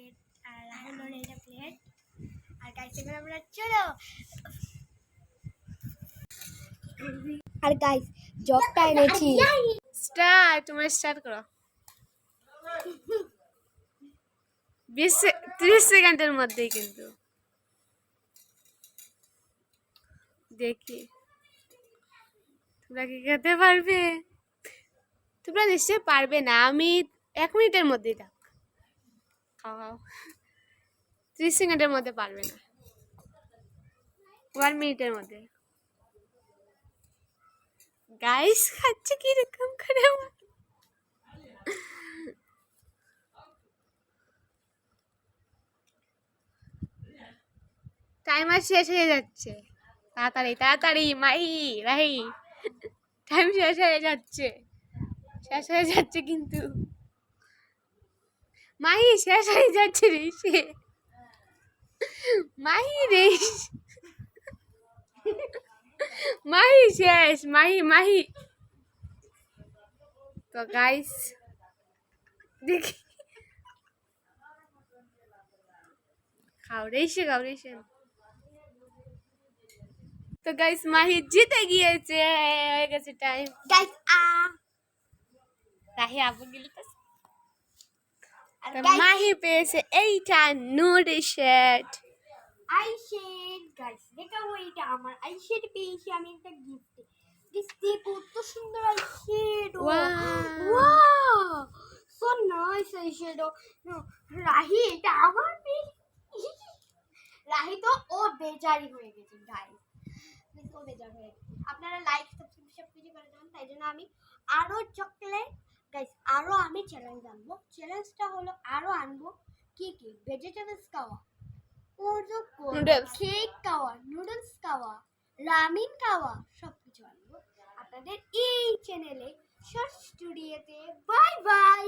Plate আর রাহুলের এটা plate আর guys এবার আমরা চলো আর গাইস জগটা এনেছি স্টার্ট তোমরা স্টার্ট করো 30 সেকেন্ডের মধ্যেই কিন্তু দেখি তোমরা কি খেতে পারবে তোমরা নিশ্চয়ই পারবে না আমি 1 মিনিটের মধ্যেই থাক খাও 30 সেকেন্ডের মধ্যে পারবে না 1 মিনিটের মধ্যে গাইস খাচ্ছে কি রকম করে টাইমার শেষ হয়ে যাচ্ছে তাড়াতাড়ি তাড়াতাড়ি মাহি রাহি টাইম শেষ হয়ে যাচ্ছে কিন্তু মাহি শেষ হয়ে যাচ্ছে রে মাহি রে মাহি শেষ মাহি তো গাইস দেখি খাও রে তো গাইস মাহি জিতে গিয়েছে হয়ে গেছে টাইম গাইস রাহি আপু গেল মাহি পেয়েছে এইটা নুডি শেড আইশেড গাইস দেখাবো এটা আমার আইশেড পেয়েছি আমি একটা গিফট দেখো কত সুন্দর আইশেড ওয়াও সো নাইস আইশেড রাহি এটা আমার রাহি তো ও বেজারি হয়ে গেছে গাইস ও বেজার হয়ে গেছে আপনারা লাইক সাবস্ক্রাইব সব কিছু করে দেবেন তাই জন্য আমি আরো চকলেট গাইস আরো আমি চ্যালেঞ্জ আনবো চ্যালেঞ্জটা হলো আরো আনবো কি ভেজিটেবলস খাওয়া কেক খাওয়া নুডলস খাওয়া রামিন খাওয়া সবকিছু আনবো আপনাদের এই চ্যানেলে শর্ট স্টুডিওতে বাই বাই।